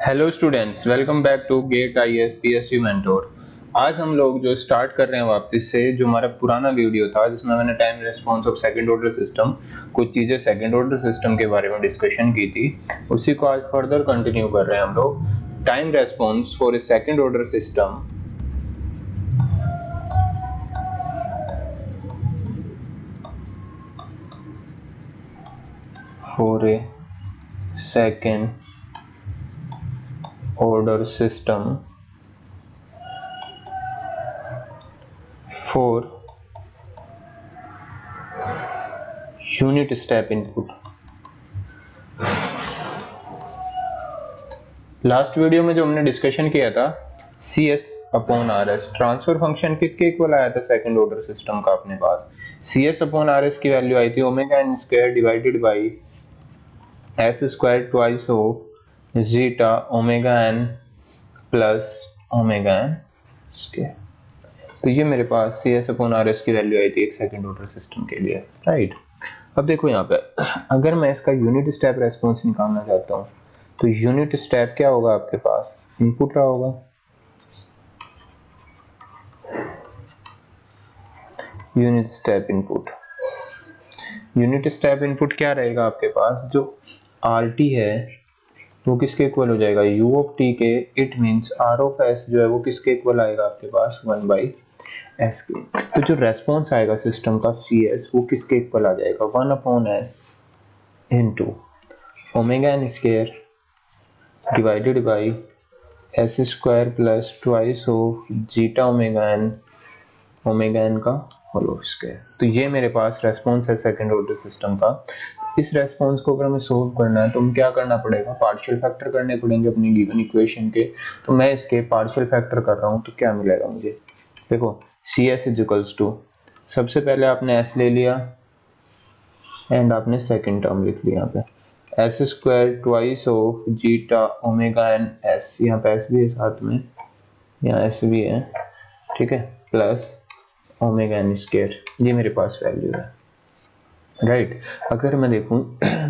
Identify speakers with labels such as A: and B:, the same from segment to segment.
A: Hello students, welcome back to GATE IAS PSU mentor. आज हम लोग जो स्टार्ट कर रहे हैं वापस से, जो हमारा पुराना वीडियो था जिसमें मैंने time response of second order system, कुछ चीजें सेकंड ऑर्डर सिस्टम के बारे में डिस्कशन की थी, उसी को आज फर्दर कंटिन्यू कर रहे हैं हम लोग। Time response for a second order system for a second order system for unit step input। Last video में जो हमने डिस्कशन किया था CS upon RS, transfer function किसके इक्वल आया था सेकंड ऑर्डर सिस्टम का अपने पास। CS अपॉन RS की वैल्यू आई थी omega n square divided by s square twice of zeta omega n plus omega n square. तो ये मेरे पास CS अपॉन RS की वैल्यू आई थी एक सेकंड ऑर्डर सिस्टम के लिए, राइट। अब देखो यहाँ पे, अगर मैं इसका यूनिट स्टेप रेस्पॉन्स निकालना चाहता हूँ तो यूनिट स्टेप क्या होगा आपके पास, इनपुट रहा होगा। Unit step input, unit step input क्या रहेगा आपके पास, जो RT है वो किसके इक्वल हो जाएगा, U ऑफ t के। It means R of S जो है वो किसके इक्वल आएगा आपके पास, 1/s के। तो जो रेस्पॉन्स आएगा सिस्टम का CS वो किसके इक्वल आ जाएगा, 1/s into omega n square divided by s square plus twice of zeta omega n का होल स्क्वायर। तो ये मेरे पास रेस्पॉन्स है सेकंड ऑर्डर सिस्टम का। इस रेस्पॉन्स को अगर हमें सोल्व करना है तो हम क्या करना पड़ेगा, पार्शियल फैक्टर करने पड़ेंगे अपनी गिवन इक्वेशन के। तो मैं इसके पार्शियल फैक्टर कर रहा हूँ तो क्या मिलेगा मुझे, देखो CS इज इक्वल्स टू, सबसे पहले आपने S ले लिया एंड आपने सेकंड टर्म लिख लिया यहाँ पे s square twice of zeta omega n s, यहाँ पे s भी है साथ में, यहाँ s भी है, ठीक है, प्लस ओमेगा n स्क्वायर। ये मेरे पास वैल्यू है, राइट। अगर मैं देखूं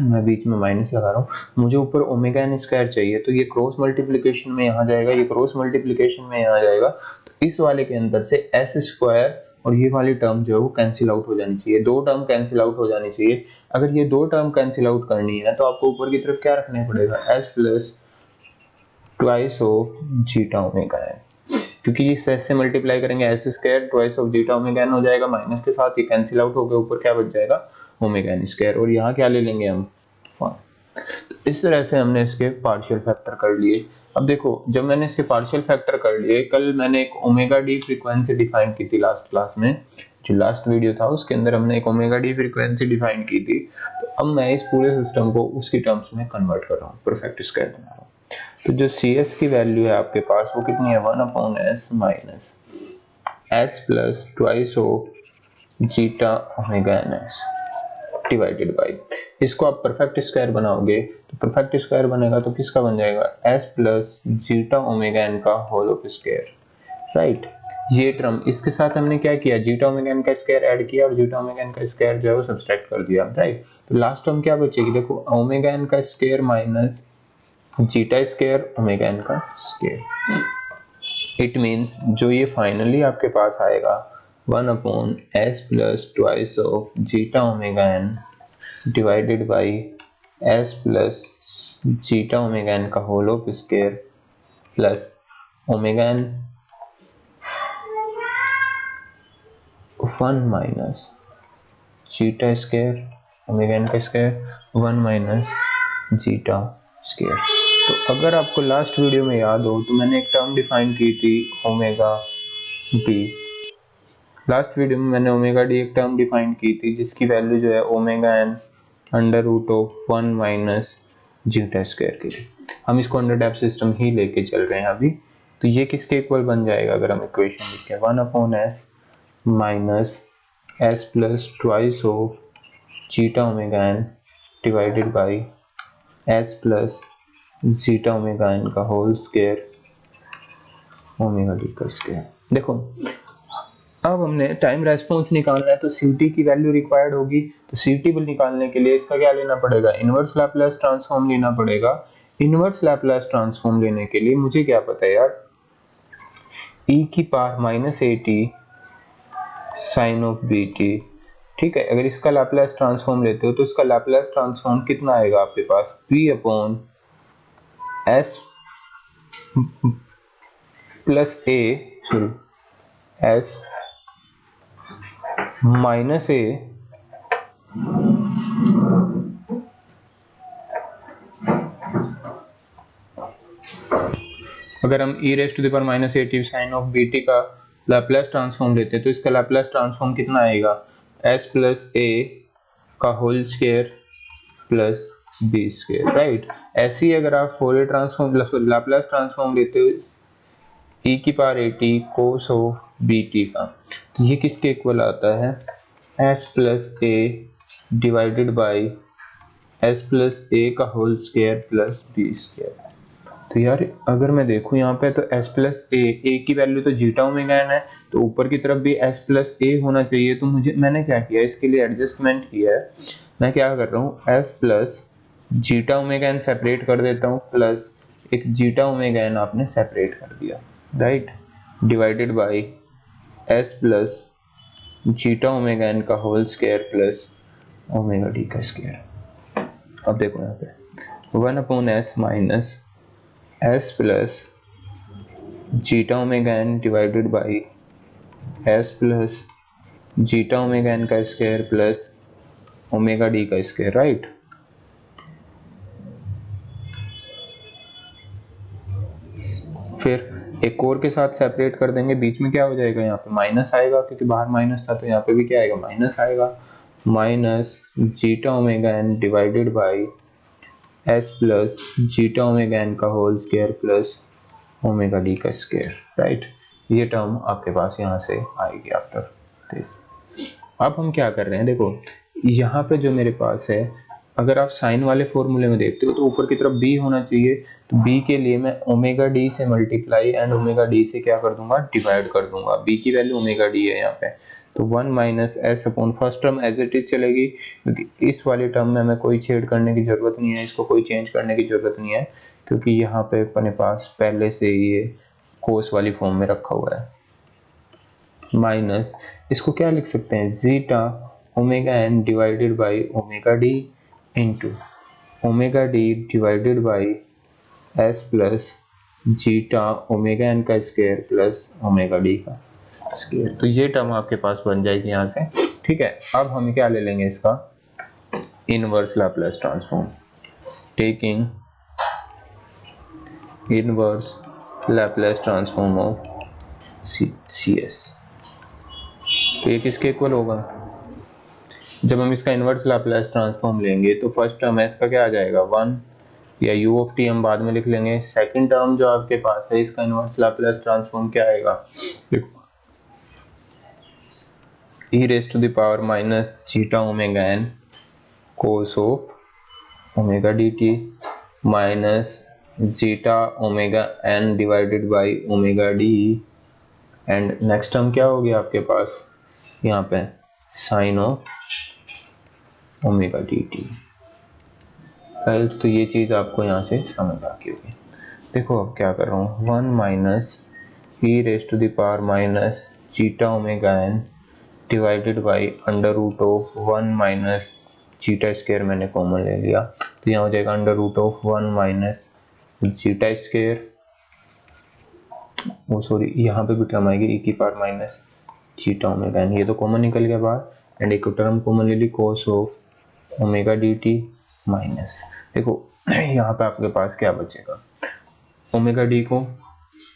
A: मैं बीच में माइनस लगा रहा हूँ, मुझे ऊपर ओमेगा n स्क्वायर चाहिए, तो ये क्रॉस मल्टीप्लिकेशन में यहाँ जाएगा, ये क्रॉस मल्टीप्लिकेशन में यहाँ जाएगा। तो इस वाले के अंदर से s स्क्वायर और ये वाली टर्म जो है वो कैंसिल आउट हो जानी चाहिए, दो टर्म कैंसिल आउट हो जानी चाहिए। अगर ये दो टर्म कैंसिल आउट करनी है तो आपको ऊपर की तरफ क्या रखना पड़ेगा, s plus twice of zeta omega n, क्योंकि इस s से मल्टीप्लाई करेंगे s square twice of zeta omega n हो जाएगा, माइनस के साथ ये कैंसिल आउट हो गया, ऊपर क्या बच जाएगा ओमेगा n स्क्वायर, और यहाँ क्या ले लेंगे हम 1। तो इस तरह से हमने इसके पार्शियल फैक्टर कर लिए। अब देखो, जब मैंने इसके पार्शियल फैक्टर कर लिए, कल मैंने एक ओमेगा डी फ्रीक्वेंसी डिफाइन की थी लास्ट क्लास में, जो लास्ट वीडियो था उसके अंदर हमने एक ओमेगा डी फ्रीक्वेंसी डिफाइन की थी। तो अब मैं इस पूरे सिस्टम को उसकी टर्म्स में कन्वर्ट कर रहा हूँ, परफेक्ट स्क्वायर बना रहा हूँ। तो जो CS की वैल्यू है आपके पास वो कितनी है, 1/s minus s plus twice of zeta omega n divided by, इसको आप परफेक्ट स्क्वायर बनाओगे तो परफेक्ट स्क्वायर बनेगा तो किसका बन जाएगा, s plus zeta omega n का होल ऑफ स्क्वायर, राइट। ये टर्म, इसके साथ हमने क्या किया, जीटा ओमेगा n का स्क्वायर ऐड किया और जीटा ओमेगा n का स्क्वायर जो है वो सब्सट्रैक्ट कर दिया, राइट। तो लास्ट टर्म क्या बचेगी, देखो ओमेगा n का square minus zeta square omega n का स्क्वायर। इट मींस जो ये फाइनली आपके पास आएगा 1/s plus twice of zeta omega n divided by s plus zeta omega n का whole of square plus omega n 1 minus zeta square omega n का square 1 minus zeta square. तो अगर आपको लास्ट वीडियो में याद हो तो मैंने एक टर्म डिफाइन की थी ओमेगा डी। लास्ट वीडियो में मैंने ओमेगा डी एक टर्म डिफाइन की थी जिसकी वैल्यू जो है omega n under root of 1 minus zeta square की थी। हम इसको अंडर डेप्थ सिस्टम ही लेके चल रहे हैं अभी। तो ये किसके इक्वल बन जाएगा, अगर हम इक्वेशन लिखें 1/s minus s plus twice of zeta omega n divided by s plus zeta omega n का होल स्क्वायर ओमेगा डी का स्क्वायर। देखो अब हमने टाइम रेस्पॉन्स निकालना है तो CT की वैल्यू रिक्वायर्ड होगी। तो CT निकालने के लिए इसका क्या लेना पड़ेगा, इनवर्स लैप्लेस ट्रांसफॉर्म लेना पड़ेगा इनवर्स लैप्लास ट्रांसफॉर्म लेने के लिए मुझे क्या पता है यार, e की power minus A T sine of B T, ठीक है। अगर इसका लैप्लास ट्रांसफॉर्म लेते हो तो इसका लैप्लास ट्रांसफॉर्म कितना आएगा आपके पास, p upon S plus A, sorry S minus A अगर हम e rest to the power minus A T sine of B T का लैप्लास ट्रांसफॉर्म लेते हैं तो इसका लैप्लास ट्रांसफॉर्म कितना आएगा, s प्लस ए का whole square plus B square, right. ऐसे ही अगर आप फोरियर ट्रांसफॉर्म लैप्लास ट्रांसफॉर्म लेते हो e की power a t cos of B T का, तो ये किसके इक्वल आता है, s plus a divided by s plus ए का whole square plus B square. तो यार अगर मैं देखूं यहाँ पे तो s प्लस ए की वैल्यू तो जीटा ओमेगा एन है, तो ऊपर की तरफ भी s प्लस ए होना चाहिए। तो मैंने क्या किया, इसके लिए एडजस्टमेंट किया है। मैं क्या कर रहा हूँ, s plus zeta omega n separate कर देता हूँ, प्लस एक जीटा ओमेगा एन आपने सेपरेट कर दिया, right, divided by s plus zeta omega N का whole square plus omega D का स्क्वायर। अब देखो यहाँ पे 1 upon s minus s plus zeta omega N divided by s plus zeta omega N का स्क्वायर प्लस ओमेगा डी का square, right. फिर एक और के साथ सेपरेट कर देंगे, बीच में क्या हो जाएगा, यहाँ पे माइनस आएगा क्योंकि बाहर माइनस था, तो यहाँ पे भी क्या आएगा, माइनस आएगा। Minus zeta omega N divided by s plus zeta omega N का whole square plus omega D का स्क्वायर, राइट। ये टर्म आपके पास यहाँ से आएगी आफ्टर दिस। अब हम क्या कर रहे हैं, देखो यहाँ पे जो मेरे पास है, अगर आप साइन वाले फॉर्मूले में देखते हो तो ऊपर की तरफ b होना चाहिए, तो b के लिए मैं ओमेगा डी से मल्टीप्लाई एंड ओमेगा डी से क्या कर दूंगा, डिवाइड कर दूंगा। b की वैल्यू ओमेगा डी है यहाँ पे, तो 1 minus S upon first term as it is चलेगी, क्योंकि इस वाली टर्म में हमें कोई छेड़ करने की जरूरत नहीं है, इसको कोई चेंज करने की जरूरत नहीं है, क्योंकि यहाँ पे अपने पास पहले से ये कोस वाली फॉर्म में रखा हुआ है। माइनस इसको क्या लिख सकते हैं, zeta omega N divided by omega D into omega D divided by S plus zeta omega N का स्क्वायर प्लस ओमेगा डी का स्क्वायर। तो ये टर्म आपके पास बन जाएगी यहाँ से, ठीक है। अब हम क्या ले लेंगे, इसका inverse Laplace transform, taking inverse Laplace transform of C S. तो ये किसके इक्वल होगा, जब हम इसका इनवर्स लैप्लास ट्रांसफॉर्म लेंगे तो फर्स्ट टर्म है इसका क्या आ जाएगा, 1, या u ऑफ टी हम बाद में लिख लेंगे। सेकंड टर्म जो आपके पास है इसका इनवर्स लैप्लास ट्रांसफॉर्म क्या आएगा, e raise to the power minus zeta omega N cos of omega D T minus zeta omega N divided by omega D, and next term क्या हो गया आपके पास यहाँ पे, sine of omega D T, right. तो ये चीज़ आपको यहाँ से समझ आ गई होगी। देखो अब क्या कर रहा हूँ, 1 minus E raise to the power minus zeta omega N divided by under root of 1 minus zeta square मैंने कॉमन ले लिया, तो यहाँ हो जाएगा under root of 1 minus zeta square, वो सॉरी यहाँ पे भी टर्म आएगी ई की power minus zeta omega N, ये तो कॉमन निकल गया बाहर, एंड एक टर्म कॉमन ले ली cos of omega D T minus, देखो यहाँ पे आपके पास क्या बचेगा, ओमेगा डी को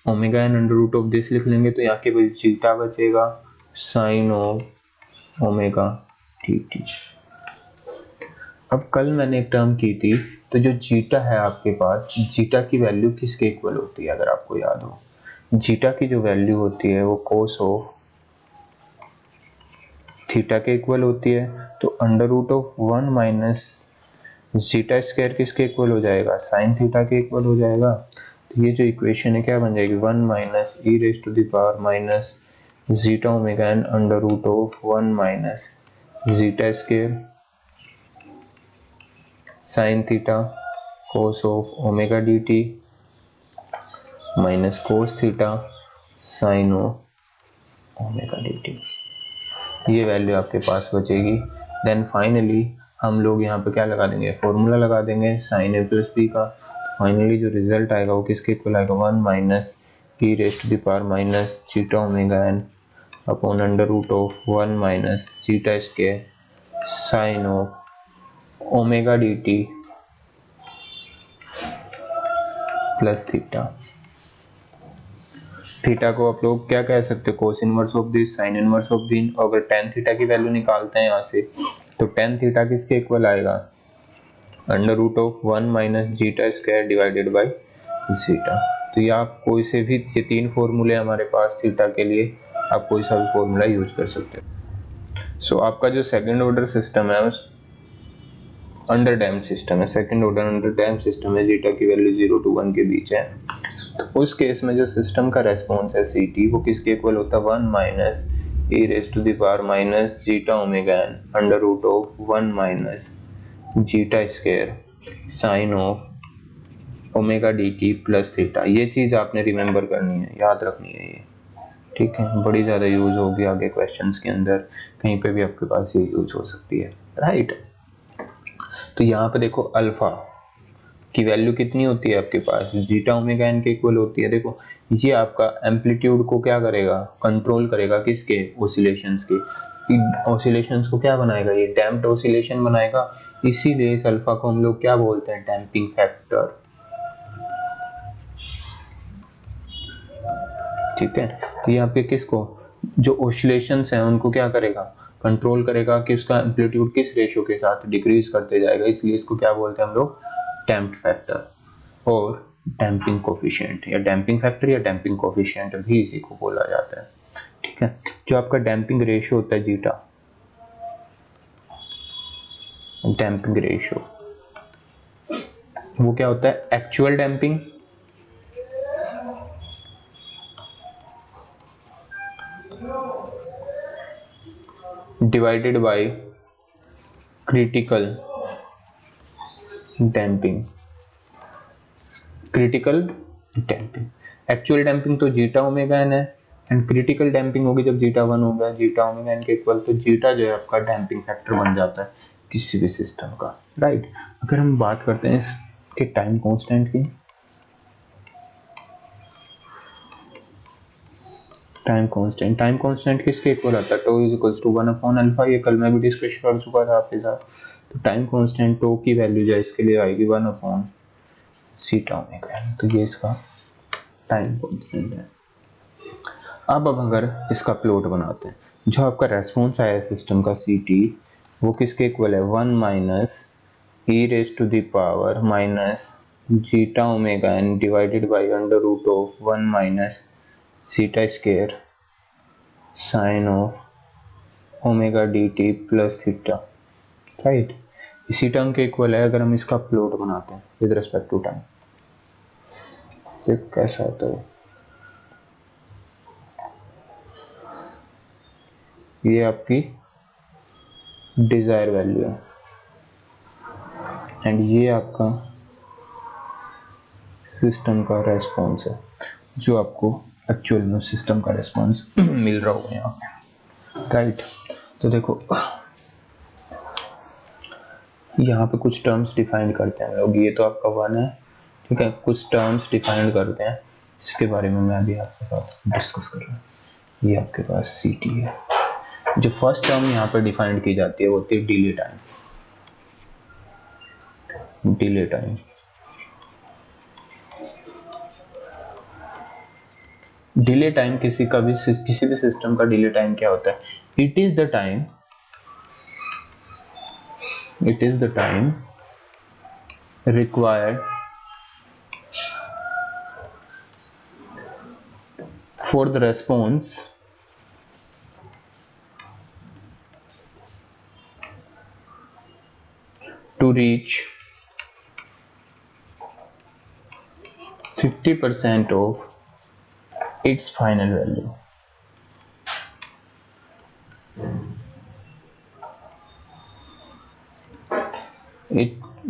A: omega n under root of this लिख लेंगे, तो यहाँ के बस जीटा बचेगा sine of omega D t. अब कल मैंने एक टर्म की थी, तो जो जीटा है आपके पास, जीटा की वैल्यू किसके इक्वल होती है, अगर आपको याद हो, जीटा की जो वैल्यू होती है वो कोस ऑफ थीटा के इक्वल होती है, तो under root of 1 minus zeta square किसके इक्वल हो जाएगा, साइन थीटा के इक्वल हो जाएगा। तो ये जो इक्वेशन है क्या बन जाएगी, 1 minus E raise to the power minus zeta omega n under root of 1 minus zeta square sine theta cos of omega dt minus cos theta sin of omega dt, ये वैल्यू आपके पास बचेगी। Then finally हम लोग यहाँ पे क्या लगा देंगे, फॉर्मूला लगा देंगे sin a प्लस बी का। फाइनली जो रिजल्ट आएगा वो किसके इक्वल आएगा, 1 minus e rest to the power minus zeta omega n upon under root of 1 minus zeta square sine of omega dt plus theta. Theta को आप लोग क्या कह सकते हो, cos inverse of this, sine inverse of दिन। अगर tan theta की वैल्यू निकालते हैं यहाँ से तो टेन थीटा किसके इक्वल आएगा, under root of 1 minus zeta square divided by zeta. तो ये आप कोई से भी, ये तीन फॉर्मूले हमारे पास थीटा के लिए, आप कोई सा भी फॉर्मूला यूज कर सकते हो। सो आपका जो सेकंड ऑर्डर सिस्टम है उस अंडर डैम्प सिस्टम है, second order under damp system है, जीटा की वैल्यू 0 to 1 के बीच है। तो उस केस में जो सिस्टम का रेस्पॉन्स है सी टी, वो किसके इक्वल होता है, 1 minus e raise to the power minus zeta omega n under root of 1 minus zeta square sine of omega D t plus theta. ये चीज आपने रिमेंबर करनी है, याद रखनी है ये, ठीक है। बड़ी ज़्यादा यूज होगी आगे क्वेश्चंस के अंदर, कहीं पे भी आपके पास ये यूज हो सकती है, राइट। तो यहाँ पे देखो अल्फा की वैल्यू कितनी होती है आपके पास, जीटा ओमेगा एन के इक्वल होती है। देखो ये आपका एम्पलीट्यूड को क्या करेगा, कंट्रोल करेगा, किसके, ऑसिलेशंस के। ऑसिलेशंस को क्या बनाएगा, ये डैम्प्ड ऑसिलेशन बनाएगा। इसीलिए इस अल्फा को हम लोग क्या बोलते हैं, डैम्पिंग फैक्टर, ठीक है। तो यहाँ पे किसको, जो ऑसिलेशंस हैं उनको क्या करेगा, कंट्रोल करेगा कि उसका एम्पलीट्यूड किस रेशियो के साथ डिक्रीज करते जाएगा। इसलिए इसको क्या बोलते हैं हम लोग, डैम्प्ड फैक्टर और डैम्पिंग कोफिशिएंट, या डैम्पिंग फैक्टर या डैम्पिंग कोफिशिएंट भी इसी को बोला जाता है, ठीक है। जो आपका डैम्पिंग रेशियो होता है जीटा, डैम्पिंग रेशियो वो क्या होता है, actual damping divided by critical damping, critical damping. Actual damping तो जीटा ओमेगा एन है, एंड क्रिटिकल डैम्पिंग होगी जब जीटा 1 हो गया जीटा ओमेगा एन के इक्वल, तो जीटा जो है आपका डैम्पिंग फैक्टर बन जाता है किसी भी सिस्टम का, राइट। अगर हम बात करते हैं इसके टाइम कांस्टेंट की, टाइम कांस्टेंट किसके इक्वल आता है, tau is equals to 1 upon alpha. ये कल मैं भी डिस्कस कर चुका था आपके साथ। तो टाइम कांस्टेंट टो की वैल्यू जो है इसके लिए आएगी 1 अपॉन सीटा ओमेगा एन। तो ये इसका टाइम कांस्टेंट है। अब अगर इसका प्लॉट बनाते हैं, जो आपका रेस्पॉन्स आया है सिस्टम का सी टी, वो किसके इक्वल है, 1 minus E raise to the power minus zeta omega N divided by under root of 1 minus zeta square sine of omega D t plus theta, right. इसी term के equal है। अगर हम इसका plot बनाते हैं विद रिस्पेक्ट टू टाइम, कैसा होता है, ये आपकी डिजायर वैल्यू है एंड ये आपका सिस्टम का रेस्पॉन्स है, जो आपको एक्चुअल में सिस्टम का रेस्पॉन्स मिल रहा होगा यहाँ पे, राइट। तो देखो यहाँ पे कुछ टर्म्स डिफाइन करते हैं लोग, ये तो आपका 1 है, ठीक है। कुछ टर्म्स डिफाइन करते हैं जिसके बारे में मैं अभी आपके साथ डिस्कस कर रहा हूँ। ये आपके पास सी टी है। जो फर्स्ट टर्म यहाँ पे डिफाइन की जाती है वो होती है delay time, delay time. Delay time किसी भी सिस्टम का डिले टाइम क्या होता है, it is the time required for the response to reach 50% of its final value.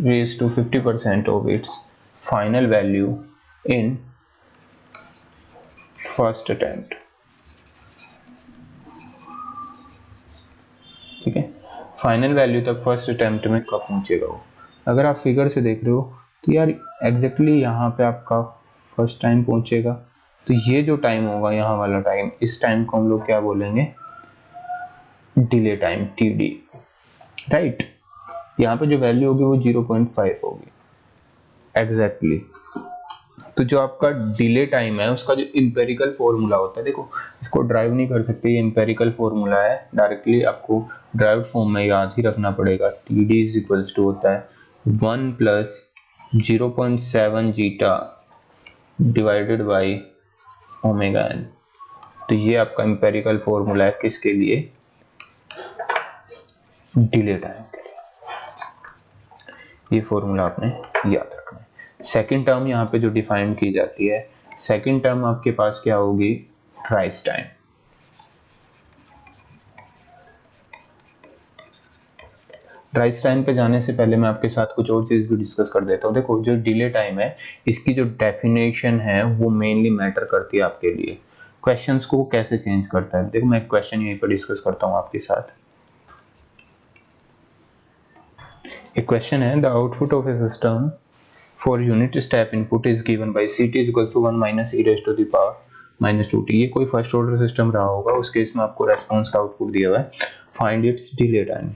A: raised to 50% of its final value in first attempt। ठीक है, final value तक first attempt में कब पहुंचेगा वो। अगर आप फिगर से देख रहे हो तो यार एग्जैक्टली यहाँ पे आपका फर्स्ट टाइम पहुंचेगा, तो ये जो टाइम होगा यहाँ वाला टाइम, इस टाइम को हम लोग क्या बोलेंगे, डिले टाइम, टीडी, राइट। यहाँ पे जो वैल्यू होगी वो 0.5 होगी एग्जैक्टली। तो जो आपका डिले टाइम है उसका जो इंपेरिकल फॉर्मूला होता है, देखो इसको ड्राइव नहीं कर सकते, ये इंपेरिकल फॉर्मूला है, डायरेक्टली आपको ड्राइव फॉर्म में याद ही रखना पड़ेगा। T d is equals to होता है 1 plus 0.7 zeta divided by omega n. तो ये आपका इंपेरिकल फॉर्मूला है किसके लिए, डिले टाइम के लिए। ये फॉर्मूला आपने याद रखना है। सेकंड टर्म यहाँ पे जो डिफाइन की जाती है, सेकंड टर्म आपके पास क्या होगी, राइज टाइम। राइज टाइम पे जाने से पहले मैं आपके साथ कुछ और चीज भी डिस्कस कर देता हूँ। देखो जो डिले टाइम है इसकी जो डेफिनेशन है वो मेनली मैटर करती है आपके लिए, क्वेश्चंस को कैसे चेंज करता है। देखो मैं एक क्वेश्चन यहीं पर डिस्कस करता हूँ आपके साथ। एक क्वेश्चन है, the output of a system for unit step input is given by ct is equal to 1 minus e raise to the power -2t। ये कोई फर्स्ट ऑर्डर सिस्टम रहा होगा, उस केस में आपको रेस्पॉन्स का आउटपुट दिया हुआ है, फाइंड इट्स डिले टाइम।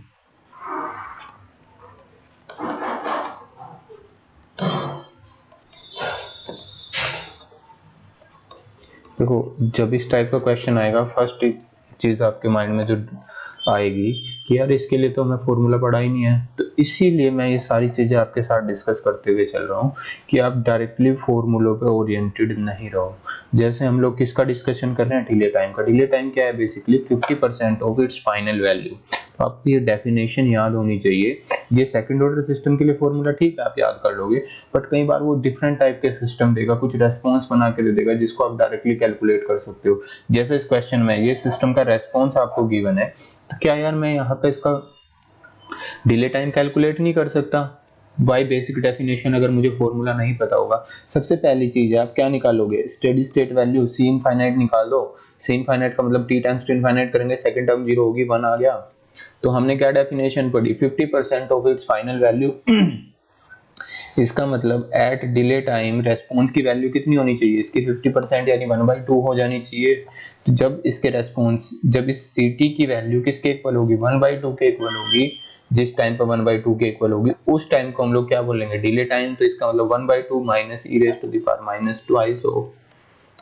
A: देखो जब इस टाइप का क्वेश्चन आएगा, फर्स्ट चीज आपके माइंड में जो आएगी कि यार इसके लिए तो हमें फॉर्मूला पढ़ा ही नहीं है, तो इसीलिए मैं ये सारी चीजें आपके साथ डिस्कस करते हुए चल रहा हूँ कि आप डायरेक्टली फॉर्मूलों पे ओरिएंटेड नहीं रहो। जैसे हम लोग किसका डिस्कशन कर रहे हैं, डिले टाइम का। डिले टाइम क्या है, basically 50% of its final value. तो आपको ये डेफिनेशन याद होनी चाहिए। ये सेकंड ऑर्डर सिस्टम के लिए फॉर्मूला ठीक है आप याद कर लोगे, बट कई बार वो डिफरेंट टाइप के सिस्टम देगा, कुछ रेस्पॉन्स बना के दे देगा जिसको आप डायरेक्टली कैलकुलेट कर सकते हो। जैसे इस क्वेश्चन में ये सिस्टम का रेस्पॉन्स आपको गिवन है, तो क्या यार मैं यहाँ पे इसका डिले टाइम कैलकुलेट नहीं कर सकता। बाय बेसिक डेफिनेशन अगर मुझे फॉर्मूला नहीं पता होगा, सबसे पहली चीज है आप क्या निकालोगे, steady state value C infinite निकाल दो। सी इनफाइनाइट का मतलब टी टाइम्स टी इनफाइनाइट करेंगे, सेकंड टर्म 0 होगी, 1 आ गया। तो हमने क्या डेफिनेशन पढ़ी, 50% ऑफ इट्स फाइनल वैल्यू। इसका मतलब एट डिले टाइम रेस्पॉन्स की वैल्यू कितनी होनी चाहिए, इसकी 50% यानी 1/2 हो जानी चाहिए। तो जब इसके रेस्पॉन्स, जब इस ct की वैल्यू किसके इक्वल होगी, 1/2 के इक्वल होगी, जिस टाइम पर 1/2 के इक्वल होगी उस टाइम को हम लोग क्या बोलेंगे, डिले टाइम। तो इसका मतलब 1/2 minus e raise to the power -2 of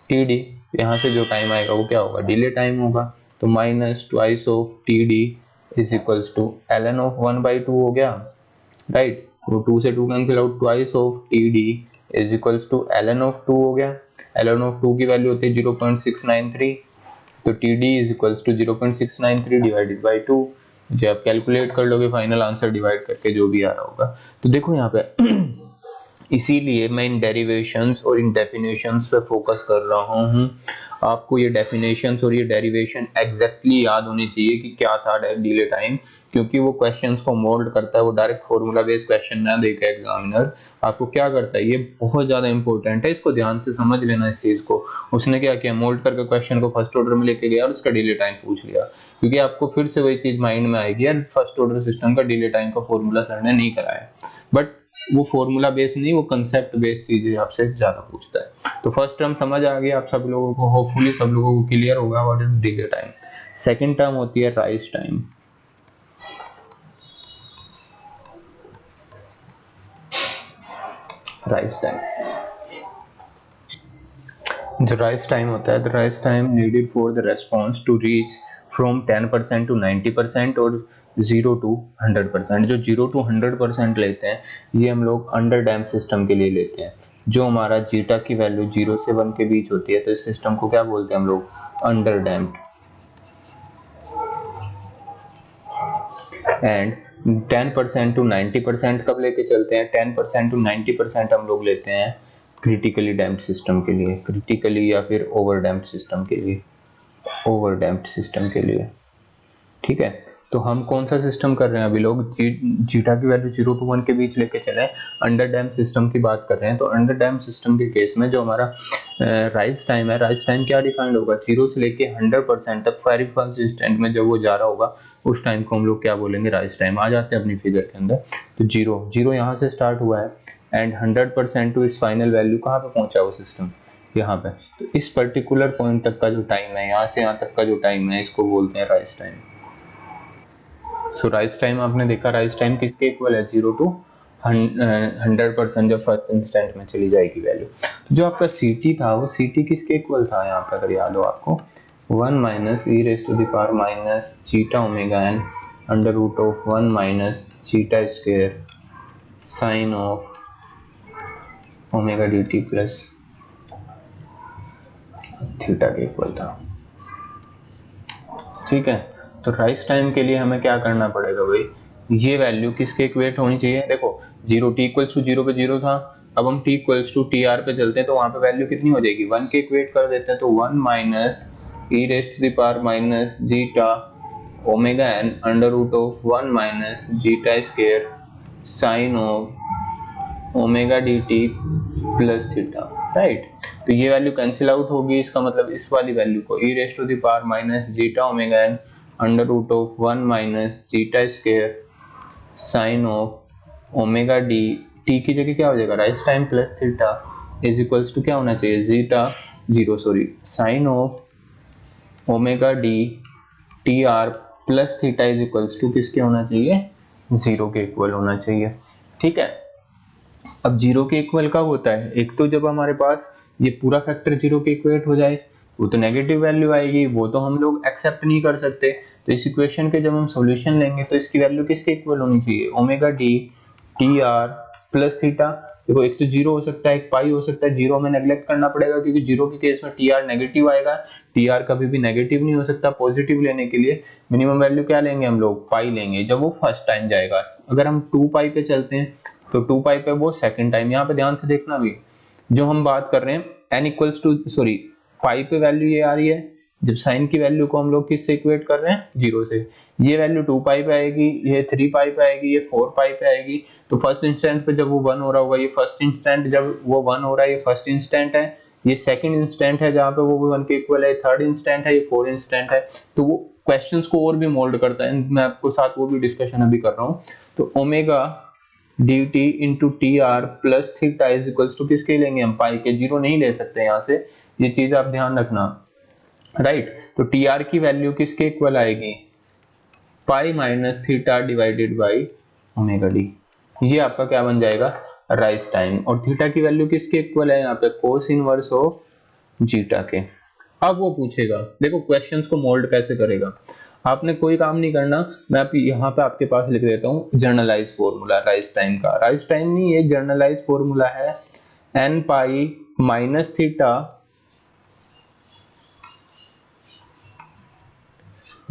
A: td। यहाँ से जो टाइम आएगा वो क्या होगा, डिले टाइम होगा। तो -2 of td is equals to ln of 1/2 हो गया, राइट। वो 2 से 2 cancel out, twice of td is equals to ln of 2 हो गया। ln ऑफ 2 की वैल्यू होती है 0.693, तो td is equals to 0.693 divided by 2। जो आप कैलकुलेट कर लोगे फाइनल आंसर डिवाइड करके जो भी आ रहा होगा। तो देखो यहाँ पे इसीलिए मैं इन डेरिवेशंस और इन डेफिनेशंस पे फोकस कर रहा हूँ। आपको ये डेफिनेशंस और ये डेरिवेशन एग्जैक्टली याद होनी चाहिए कि क्या था डिले टाइम, क्योंकि वो क्वेश्चंस को मोल्ड करता है। वो डायरेक्ट फॉर्मूला बेस्ड क्वेश्चन ना देके एग्जामिनर आपको क्या करता है, ये बहुत ज्यादा इंपॉर्टेंट है, इसको ध्यान से समझ लेना इस चीज को। उसने क्या किया, मोल्ड करके क्वेश्चन को फर्स्ट ऑर्डर में लेके गया और उसका डिले टाइम पूछ लिया, क्योंकि आपको फिर से वही चीज माइंड में आएगी, यार फर्स्ट ऑर्डर सिस्टम का डिले टाइम का फॉर्मूला सर ने नहीं कराया। बट वो फॉर्मूला बेस्ड नहीं, वो कंसेप्ट बेस्ड चीजें आपसे ज्यादा पूछता है। तो फर्स्ट टर्म समझ आ गया आप सब लोगों को, होपफुली सब लोगों को क्लियर होगा what is delay time. Second term होती है राइज टाइम। राइज टाइम, जो राइज टाइम होता है, the rise time needed for the response to reach from 10% to 90% और 0 to 100%। जो 0 to 100% लेते हैं ये हम लोग अंडर डैम्प सिस्टम के लिए लेते हैं। जो हमारा जीटा की वैल्यू 0 से 1 के बीच होती है, तो इस सिस्टम को क्या बोलते हैं हम लोग, अंडर डैम्प्ड। एंड 10% टू 90% कब लेके चलते हैं, 10% टू 90% हम लोग लेते हैं क्रिटिकली डैम्प्ड सिस्टम के लिए, क्रिटिकली या फिर ओवर डैम्प्ड सिस्टम के लिए, ओवर डैम्प्ड सिस्टम के लिए, ठीक है। तो हम कौन सा सिस्टम कर रहे हैं अभी लोग, जीटा की वैल्यू 0 to 1 के बीच लेके चले, अंडर डैम सिस्टम की बात कर रहे हैं। तो अंडर डैम सिस्टम के केस में जो हमारा राइज टाइम है, राइज टाइम क्या डिफाइंड होगा, 0 से लेके 100% तक वेरी फर्स्ट इंस्टेंट में जब वो जा रहा होगा उस टाइम को हम लोग क्या बोलेंगे, राइज टाइम। आ जाते हैं अपनी फिगर के अंदर। तो 0 यहाँ से स्टार्ट हुआ है and 100% to its final value कहाँ पे पहुंचा वो सिस्टम, यहाँ पे। तो इस पर्टिकुलर पॉइंट तक का जो टाइम है, यहाँ से यहाँ तक का जो टाइम है, इसको बोलते हैं राइज टाइम। सो राइज टाइम आपने देखा, राइज टाइम किसके इक्वल है, 0 to 100% जब फर्स्ट इंस्टेंट में चली जाएगी वैल्यू। तो जो आपका ct था वो ct किसके इक्वल था यहाँ पे, अगर याद हो आपको, 1 minus e raise to the power minus zeta omega n under root of 1 minus zeta square sine of omega D t plus theta के इक्वल था। ठीक है, तो राइज टाइम के लिए हमें क्या करना पड़ेगा भाई, ये वैल्यू किसके इक्वेट होनी चाहिए, देखो 0 t इक्वल्स टू 0 पे 0 था, अब हम t equals to t r पे चलते हैं तो वहां पे वैल्यू कितनी हो जाएगी, 1 के इक्वेट कर देते हैं। तो 1 minus e raise to the power minus zeta omega n under root of 1 minus zeta square sine of omega D t plus theta, right. तो ये वैल्यू कैंसिल आउट होगी, इसका मतलब इस वाली वैल्यू को e raise to the power minus zeta omega n under root of 1 minus zeta square sine of omega D t की जगह क्या हो जाएगा, rise time plus theta is equals to क्या होना चाहिए, zeta sine of omega D t r plus theta is equals to किसके होना चाहिए, 0 के इक्वल होना चाहिए। ठीक है, अब 0 के इक्वल कब होता है, एक तो जब हमारे पास ये पूरा फैक्टर 0 के इक्वेट हो जाए, वो तो नेगेटिव वैल्यू आएगी, वो तो हम लोग एक्सेप्ट नहीं कर सकते। तो इस इक्वेशन के जब हम सॉल्यूशन लेंगे तो इसकी वैल्यू किसके इक्वल होनी चाहिए, omega D t r plus theta. देखो एक तो 0 हो सकता है, एक पाई हो सकता है, 0 में नेग्लेक्ट करना पड़ेगा क्योंकि 0 के केस में टी आर नेगेटिव आएगा, टी आर कभी भी नेगेटिव नहीं हो सकता। पॉजिटिव लेने के लिए मिनिमम वैल्यू क्या लेंगे हम लोग, पाई लेंगे जब वो फर्स्ट टाइम जाएगा। अगर हम 2 पाई पे चलते हैं तो 2 पाई पे वो सेकंड टाइम, यहाँ पे ध्यान से देखना भी, जो हम बात कर रहे हैं n equals to sorry pi पे वैल्यू ये आ रही है, जब साइन की वैल्यू को हम लोग किससे इक्वेट कर रहे हैं, 0 से। ये वैल्यू 2 पाई पे आएगी, ये 3 पाई पे आएगी, ये 4 पाई पे आएगी। तो फर्स्ट इंस्टेंट पे जब वो 1 हो रहा होगा, ये फर्स्ट इंस्टेंट जब वो 1 हो रहा है, ये फर्स्ट इंस्टेंट है, ये सेकंड इंस्टेंट है जहां पे वो भी 1 के इक्वल है, थर्ड इंस्टेंट है, ये 4 इंस्टेंट है। तो वो क्वेश्चंस को और भी मोल्ड करता है, मैं आपको साथ वो भी डिस्कशन अभी कर रहा हूँ। तो omega dt into t r plus theta is equals to किसके लेंगे हम, पाई के, 0 नहीं ले सकते यहाँ से, ये चीज आप ध्यान रखना, राइट। तो टी आर की वैल्यू किसके इक्वल आएगी, पाई minus theta divided by omega d, ये आपका क्या बन जाएगा, राइज टाइम। और थीटा की वैल्यू किसके इक्वल है यहाँ पे, कोस इनवर्स ऑफ जीटा के। अब वो पूछेगा, देखो क्वेश्चंस को मोल्ड कैसे करेगा, आपने कोई काम नहीं करना, मैं आप यहाँ पे आपके पास लिख देता हूँ जर्नलाइज फॉर्मूला राइज टाइम का। राइज टाइम नहीं, ये जर्नलाइज फॉर्मूला है, n pi minus theta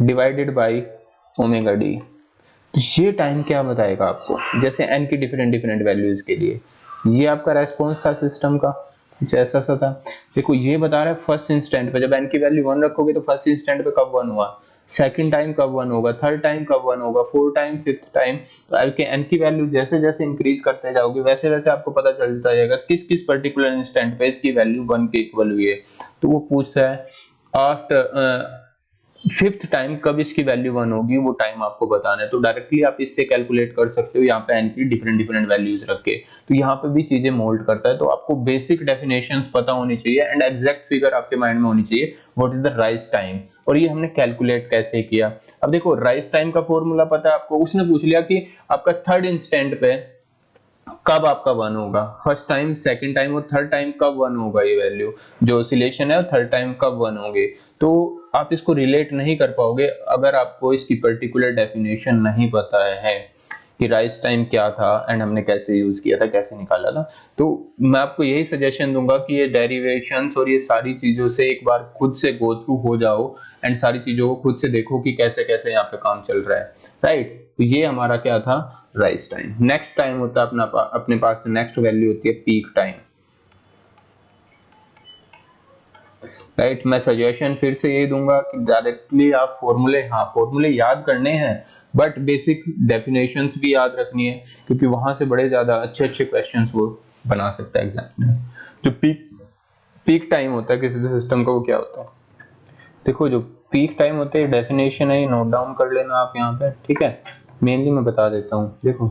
A: divided by omega d. ये टाइम क्या बताएगा आपको, जैसे n की डिफरेंट वैल्यूज के लिए, ये आपका रेस्पॉन्स था सिस्टम का, कुछ ऐसा सा था। देखो ये बता रहा है फर्स्ट इंस्टेंट पे, जब n की वैल्यू 1 रखोगे तो फर्स्ट इंस्टेंट पे कब 1 हुआ, सेकंड टाइम कब 1 होगा, थर्ड टाइम कब 1 होगा, फोर्थ टाइम, फिफ्थ टाइम। तो आपके n की वैल्यू जैसे जैसे इंक्रीज करते जाओगे वैसे वैसे आपको पता चलता जाएगा किस किस पर्टिकुलर इंस्टेंट पे इसकी वैल्यू 1 के इक्वल हुई है। तो वो पूछता है आफ्टर फिफ्थ टाइम कब इसकी वैल्यू 1 होगी, वो टाइम आपको बताना है। तो डायरेक्टली आप इससे कैलकुलेट कर सकते हो यहाँ पे n की डिफरेंट वैल्यूज रख के। तो यहाँ पे भी चीजें मोल्ड करता है, तो आपको बेसिक डेफिनेशंस पता होनी चाहिए एंड एग्जैक्ट फिगर आपके माइंड में होनी चाहिए, what is the rise time, और ये हमने कैलकुलेट कैसे किया। अब देखो राइज टाइम का फॉर्मूला पता है आपको, उसने पूछ लिया कि आपका थर्ड इंस्टेंट पे कब आपका 1 होगा, फर्स्ट टाइम, सेकंड टाइम और थर्ड टाइम कब 1 होगा, ये वैल्यू जो ऑसिलेशन है थर्ड टाइम कब 1 होंगे। तो आप इसको रिलेट नहीं कर पाओगे अगर आपको इसकी पर्टिकुलर डेफिनेशन नहीं पता है कि राइज टाइम क्या था एंड हमने कैसे यूज किया था, कैसे निकाला था। तो मैं आपको यही सजेशन दूंगा कि ये डेरिवेशंस और ये सारी चीजों से एक बार खुद से गो थ्रू हो जाओ एंड सारी चीजों को खुद से देखो कि कैसे कैसे यहाँ पे काम चल रहा है, राइट। तो ये हमारा क्या था, राइज टाइम। नेक्स्ट टाइम होता है अपने पास नेक्स्ट वैल्यू होती है पीक टाइम। राइट। मैं सजेशन फिर से यही दूंगा कि डायरेक्टली आप फॉर्मूले याद करने हैं, बट बेसिक डेफिनेशंस भी याद रखनी है, क्योंकि वहां से बड़े ज्यादा अच्छे अच्छे क्वेश्चंस वो बना सकता है एग्जाम में। जो पीक टाइम होता है किसी भी सिस्टम का, वो क्या होता है? देखो, जो पीक टाइम होता है, डेफिनेशन है, नोट डाउन कर लेना आप यहाँ पे, ठीक है। मेनली मैं बता देता हूँ। देखो,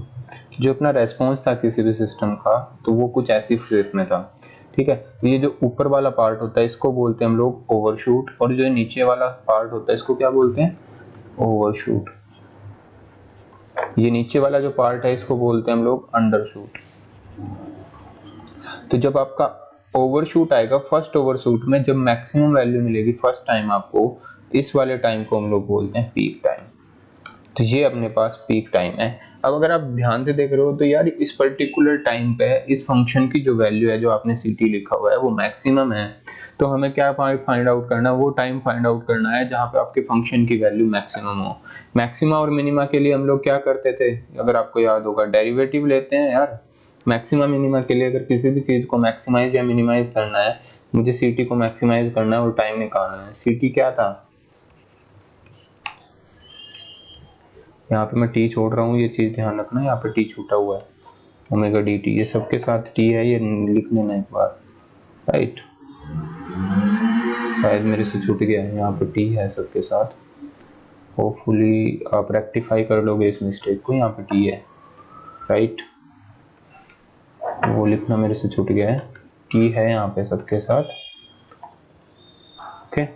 A: जो अपना रेस्पॉन्स था किसी भी सिस्टम का, तो वो कुछ ऐसी शेप में था, ठीक है। ये जो ऊपर वाला पार्ट होता है इसको बोलते हैं हम लोग ओवरशूट, और जो नीचे वाला पार्ट होता है इसको क्या बोलते हैं? ओवरशूट। ये नीचे वाला जो पार्ट है इसको बोलते हैं हम लोग अंडरशूट। तो जब आपका ओवरशूट आएगा, फर्स्ट ओवरशूट में जब मैक्सिमम वैल्यू मिलेगी फर्स्ट टाइम आपको, इस वाले टाइम को हम लोग बोलते हैं पीक टाइम। तो ये अपने पास पीक टाइम है। अब अगर आप ध्यान से देख रहे हो तो यार इस पर्टिकुलर टाइम पे इस फंक्शन की जो वैल्यू है, जो आपने ct लिखा हुआ है, वो मैक्सिमम है। तो हमें क्या फाइंड आउट करना है? वो टाइम फाइंड आउट करना है जहां पे आपके फंक्शन की वैल्यू मैक्सिमम हो। मैक्सिमा और मिनिमा के लिए हम लोग क्या करते थे, अगर आपको याद होगा, डेरिवेटिव लेते हैं यार। मैक्सिमा मिनिमा के लिए अगर किसी भी चीज को मैक्सिमाइज या मिनिमाइज करना है, मुझे ct को मैक्सिमाइज करना है और टाइम निकालना है। ct क्या था? यहाँ पे मैं t छोड़ रहा हूँ, ये चीज ध्यान रखना, यहाँ पे t छूटा हुआ है, ओमेगा dt, ये सबके साथ t है, ये लिख लेना एक बार, राइट। शायद मेरे से छूट गया है, यहाँ पे t है सबके साथ। होपफुली आप रेक्टिफाई कर लोगे इस मिस्टेक को, यहाँ पे t है, राइट। वो लिखना मेरे से छूट गया है, t है यहाँ पे सबके साथ, ओके।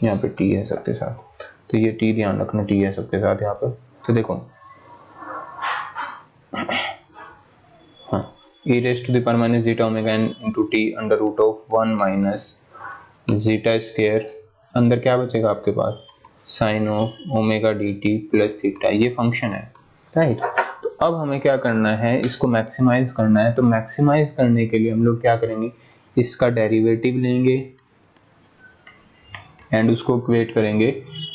A: यहाँ पे t है सबके साथ, तो ये t ध्यान रखना, t है सबके साथ यहाँ पे। तो देखो, e raised to the power minus zeta omega n into t under root of 1 minus zeta square, अंदर क्या बचेगा आपके पास? Sine of omega dt plus theta, ये फंक्शन है, राइट। तो अब हमें क्या करना है, इसको मैक्सिमाइज करना है। तो मैक्सिमाइज करने के लिए हम लोग क्या करेंगे, इसका डेरिवेटिव लेंगे एंड उसको इक्वेट करेंगे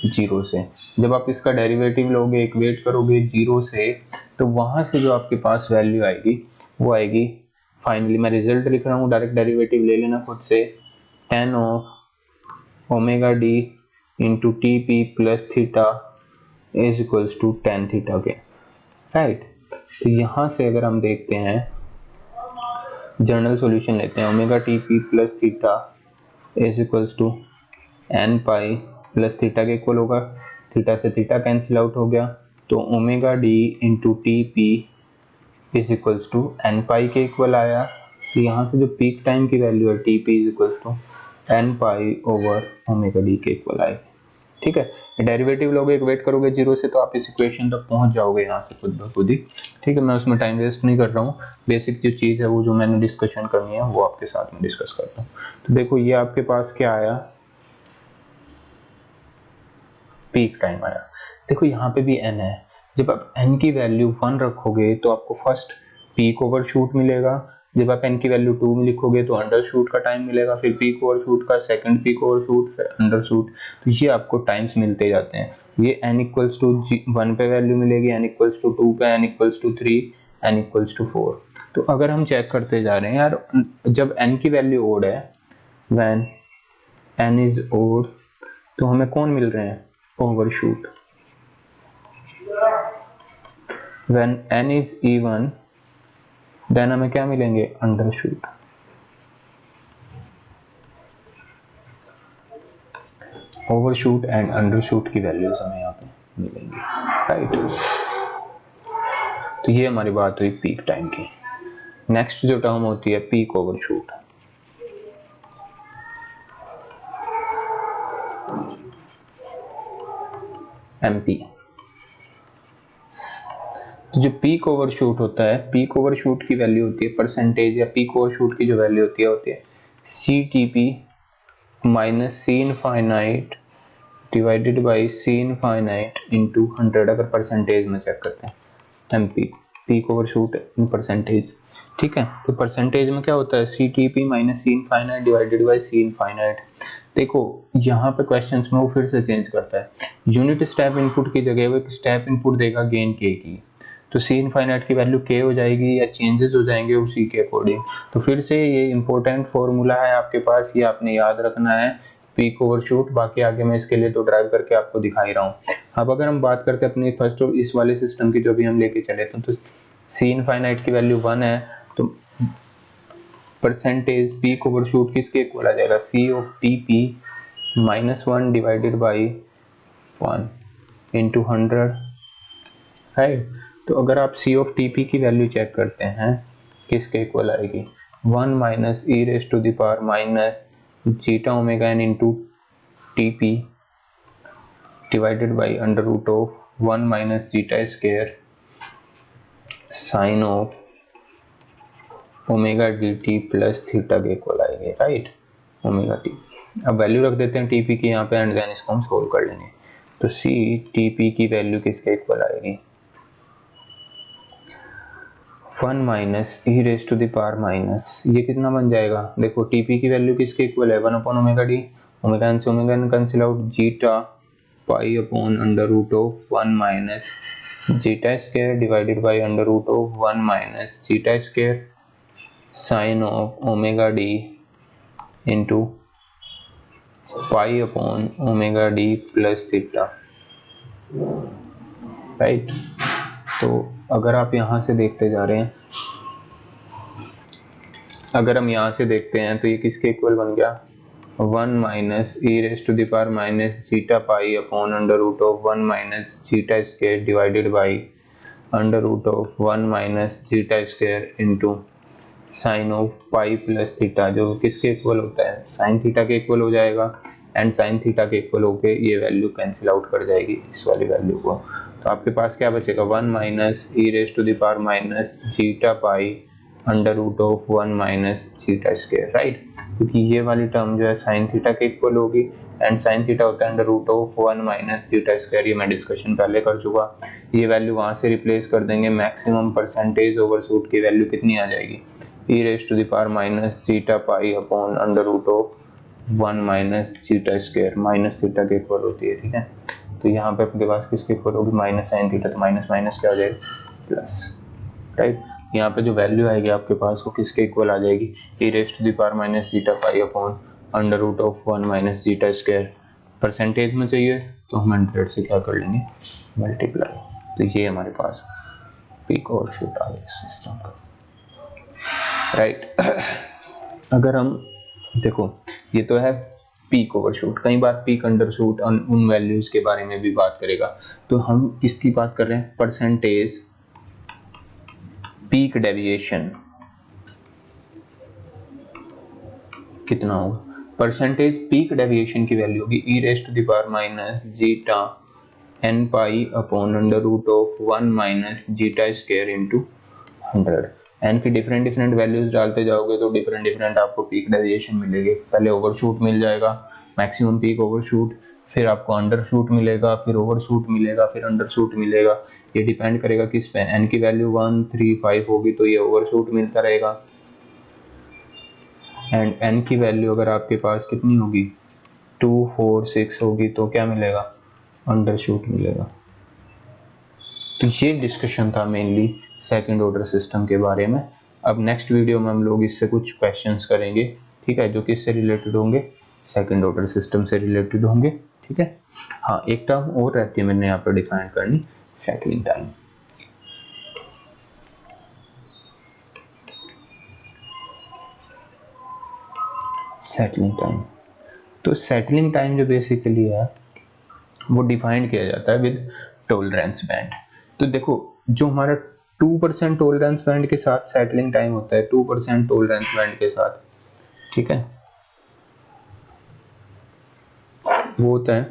A: 0 से। जब आप इसका डेरिवेटिव लोगे, इक्वेट करोगे 0 से, तो वहां से जो आपके पास वैल्यू आएगी वो आएगी, फाइनली मैं रिजल्ट लिख रहा हूँ, डायरेक्ट डेरिवेटिव ले लेना खुद से, tan of omega D into t p plus theta is equals to tan theta के, राइट। तो यहाँ से अगर हम देखते हैं, जनरल सॉल्यूशन लेते हैं, omega t p plus theta is equals to n pi plus theta के इक्वल होगा, थीटा से थीटा कैंसिल आउट हो गया, तो omega D into t p is equals to n pi के इक्वल आया। तो यहाँ से जो पीक टाइम की वैल्यू है t p is equals to n pi over omega d के इक्वल आए, ठीक है। डेरिवेटिव लोगे, इक्वेट करोगे 0 से, तो आप इस इक्वेशन तक पहुंच जाओगे यहाँ से खुद ब खुद ही, ठीक है। मैं उसमें टाइम वेस्ट नहीं कर रहा हूँ, बेसिक जो चीज़ है वो जो मैंने डिस्कशन करनी है वो आपके साथ में डिस्कस करता हूँ। तो देखो, ये आपके पास क्या आया, पीक टाइम आया। देखो यहाँ पे भी n है, जब आप n की वैल्यू 1 रखोगे तो आपको फर्स्ट पीक ओवरशूट मिलेगा, जब आप n की वैल्यू 2 में लिखोगे तो अंडरशूट का टाइम मिलेगा, फिर पीक ओवरशूट का, सेकंड पीक ओवरशूट, फिर अंडरशूट। तो ये आपको टाइम्स मिलते जाते हैं। ये n इक्वल्स टू 1 पे वैल्यू मिलेगी, n इक्वल्स टू 2 पे, n equals to 3, n equals to 4। तो अगर हम चेक करते जा रहे हैं यार, जब n की वैल्यू ओड है, व्हेन n इज ओड, तो हमें कौन मिल रहे हैं? Overshoot. When n is even, then हमें क्या मिलेंगे? अंडरशूट। ओवरशूट एंड अंडरशूट की वैल्यूज हमें यहाँ पे मिलेंगी, राइट। तो ये हमारी बात हुई पीक टाइम की। नेक्स्ट जो टर्म होती है पीक ओवरशूट, एमपी। तो जो पीक ओवरशूट होता है, पीक ओवरशूट की वैल्यू होती है परसेंटेज, या पीक ओवरशूट की जो वैल्यू होती है CTP minus c infinite divided by c infinite into 100, अगर परसेंटेज में चेक करते हैं, MP, peak overshoot in percentage, ठीक है। तो परसेंटेज में क्या होता है? CTP minus c infinite divided by c infinite. देखो यहाँ पे क्वेश्चंस में वो फिर से चेंज करता है, यूनिट स्टेप इनपुट की जगह वो एक स्टेप इनपुट देगा गेन के की, तो सी इनफाइनाइट की वैल्यू k हो जाएगी या चेंजेस हो जाएंगे उसी के अकॉर्डिंग। तो फिर से ये इंपॉर्टेंट फॉर्मूला है आपके पास, ये आपने याद रखना है, पीक ओवरशूट। बाकी आगे मैं इसके लिए तो ड्राइव करके आपको दिखा ही रहा हूँ। अब अगर हम बात करते हैं अपनी फर्स्ट ऑफ इस वाले सिस्टम की जो भी हम लेके चले, तो सी इनफाइनाइट की वैल्यू 1 है, तो परसेंटेज पीक ओवरशूट किसके इक्वल आ जाएगा, c of t p -1 divided by 1 into 100 है। तो अगर आप सी ऑफ टी पी की वैल्यू चेक करते हैं किसके इक्वल आएगी, 1 minus e raise to the power minus zeta omega n into t p divided by under root of 1 minus zeta square sine of omega D t plus theta के equal आएगी, right, omega T. अब value रख देते हैं TP की यहाँ पे and then इसको हम सोल्व कर लेंगे। तो सी टीपी की वैल्यू किसके इक्वल आएगी, 1 minus e raise to the power minus, ये कितना बन जाएगा, देखो टीपी की वैल्यू किसके इक्वल है, 1 upon omega d, omega n से omega n cancel out, zeta pi upon under root of 1 minus zeta square divided by under root of 1 minus zeta square sine of omega D into pi upon omega d plus theta, right. तो अगर आप यहाँ से देखते जा रहे हैं, अगर हम यहाँ से देखते हैं तो ये किसके इक्वल बन गया, 1 minus e raise to the power minus zeta pi upon under root of 1 minus zeta square divided by under root of 1 minus zeta square into sine of pi plus theta, जो किसके equal होता है, sine theta के equal हो जाएगा, and sine theta के equal होके ये वैल्यू कैंसिल आउट कर जाएगी इस वाली वैल्यू को। तो आपके पास क्या बचेगा, 1 minus e raise to the power minus zeta pi under root of 1 minus zeta square, right, क्योंकि ये वाली टर्म जो है साइन थीटा के इक्वल होगी, एंड साइन थीटा होता है under root of 1 minus zeta square, ये मैं डिस्कशन पहले कर चुका। ये वैल्यू वहाँ से रिप्लेस कर देंगे, मैक्सिमम परसेंटेज ओवरशूट की वैल्यू कितनी आ जाएगी, e raise to the power minus zeta pi upon under root of 1 minus zeta square, minus theta के इक्वल होती है, ठीक है। तो यहाँ पे आपके पास किसके इक्वल होगी, माइनस साइन थीटा, तो माइनस माइनस क्या हो जाएगा, प्लस, राइट। यहाँ पे जो वैल्यू आएगी आपके पास वो किसके इक्वल आ जाएगी, e raise to the power minus zeta pi upon under root of 1 minus zeta square. Percentage में चाहिए तो हम 100 से क्या कर लेंगे, मल्टीप्लाई। तो ये हमारे पास पीक ओवरशूट आ गया सिस्टम का, राइट। अगर हम देखो, ये तो है पीक ओवरशूट, कई बार पीक अंडरशूट उन वैल्यूज के बारे में भी बात करेगा। तो हम किसकी बात कर रहे हैं, परसेंटेज पीक डेविएशन कितना होगा, परसेंटेज पीक डेविएशन की वैल्यू होगी e raise to the power minus zeta n pi upon under root of 1 minus zeta square into 100। N की डिफरेंट डिफरेंट वैल्यूज डालते जाओगे तो डिफरेंट डिफरेंट आपको पीक डेविएशन मिलेगी। पहले ओवरशूट मिल जाएगा, मैक्सिमम पीक ओवरशूट, फिर आपको अंडरशूट मिलेगा, फिर ओवरशूट मिलेगा, फिर अंडरशूट मिलेगा। ये डिपेंड करेगा किस पे, एन की वैल्यू 1, 3, 5 होगी तो ये ओवरशूट मिलता रहेगा, एंड एन की वैल्यू अगर आपके पास कितनी होगी, 2, 4, 6 होगी तो क्या मिलेगा, अंडरशूट मिलेगा। तो ये डिस्कशन था मेनली सेकंड ऑर्डर सिस्टम के बारे में। अब नेक्स्ट वीडियो में हम लोग इससे कुछ क्वेश्चंस करेंगे, ठीक है, जो किससे रिलेटेड होंगे, सेकंड ऑर्डर सिस्टम से रिलेटेड होंगे, ठीक है। हाँ, एक टर्म और रहती है मैंने यहाँ पर डिफाइन करनी, सेटलिंग टाइम। सेटलिंग टाइम, तो सेटलिंग टाइम जो बेसिकली है वो डिफाइन किया जाता है विद टॉलरेंस बैंड। तो देखो, जो हमारा 2% टॉलरेंस बैंड के साथ सेटलिंग टाइम होता है, 2% टॉलरेंस बैंड के साथ, ठीक है, वो होता है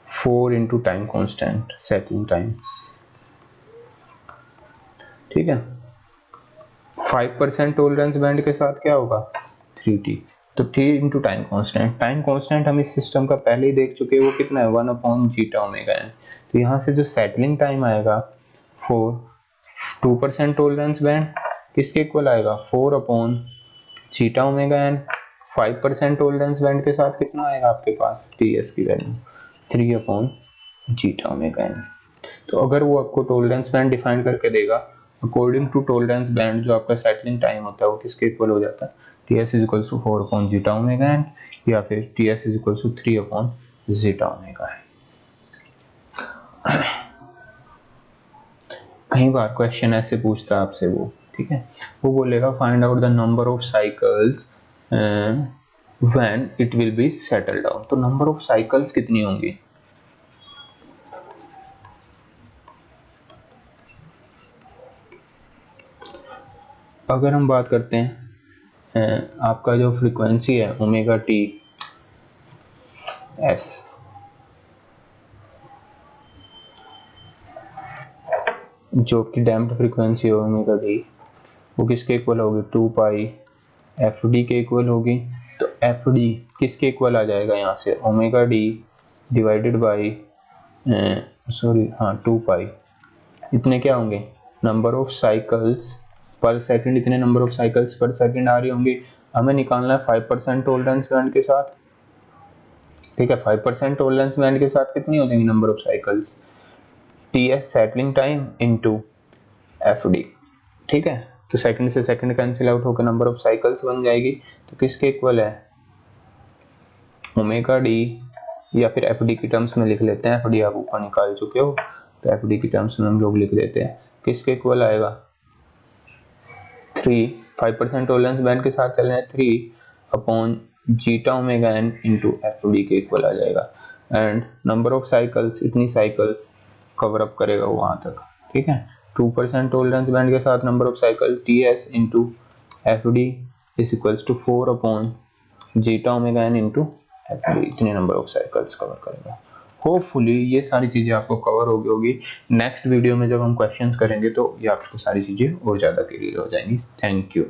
A: 4 into time constant settling time, ठीक है। 5% टॉलरेंस बैंड के साथ क्या होगा, 3t। तो 3 into time constant, time constant हम इस सिस्टम का पहले ही देख चुके हैं, वो कितना है, 1 अपॉन जीटा ओमेगा एन। तो यहाँ से जो सेटलिंग टाइम आएगा 4, 2% टॉलरेंस बैंड किसके इक्वल आएगा, 4 upon zeta omega n. 5% tolerance band के साथ कितना आएगा आपके पास, टीएस की value 3 upon zeta omega n. तो अगर वो आपको टॉलरेंस बैंड डिफाइन करके देगा, अकॉर्डिंग टू टॉलरेंस बैंड जो आपका सेटलिंग टाइम होता है वो किसके इक्वल हो जाता है, Ts is equal to 4 zeta omega n, या फिर Ts is equal to 3 zeta omega n. कई बार क्वेश्चन ऐसे पूछता है आपसे वो, ठीक है, वो बोलेगा find out the number of cycles when it will be settle down. तो नंबर ऑफ साइकिल्स कितनी होंगी, अगर हम बात करते हैं आपका जो फ्रीक्वेंसी है ओमेगा टी एस, जो कि डैम्प्ड फ्रीक्वेंसी है ओमेगा टी, वो किसके इक्वल होगी, 2 पाई एफ डी के इक्वल होगी। तो एफ डी किसके इक्वल आ जाएगा यहाँ से, ओमेगा डी डिवाइडेड बाई 2 पाई, इतने क्या होंगे, नंबर ऑफ साइकिल्स पर सेकंड, इतने नंबर ऑफ साइकिल्स पर सेकंड आ रही होंगी। हमें निकालना है 5% टॉलरेंस बैंड के साथ, ठीक है, 5% टॉलरेंस बैंड के साथ कितनी हो जाएंगी number of cycles, TS settling time into FD, ठीक है। तो सेकंड से सेकंड कैंसिल आउट होकर नंबर ऑफ साइकिल्स बन जाएगी। तो किसके इक्वल है, ओमेगा डी, या फिर एफडी की टर्म्स में लिख लेते हैं, एफडी आप ऊपर निकाल चुके हो, तो एफडी की टर्म्स में हम लोग लिख देते हैं, किसके इक्वल आएगा, 3, 5% टॉलरेंस बैंड के साथ चल रहे हैं, 3 zeta omega n into FD के इक्वल आ जाएगा। एंड नंबर ऑफ साइकिल्स, इतनी साइकिल्स कवर अप करेगा वहां तक, ठीक है। 2% टॉलरेंस बैंड के साथ number of cycle t s into f d is equals to 4 zeta omega n into f d, इतने नंबर ऑफ साइकिल्स कवर करेगा। होपफुली ये सारी चीज़ें आपको कवर हो गई होगी। नेक्स्ट वीडियो में जब हम क्वेश्चंस करेंगे तो ये आपको सारी चीज़ें और ज़्यादा क्लियर हो जाएंगी। Thank you.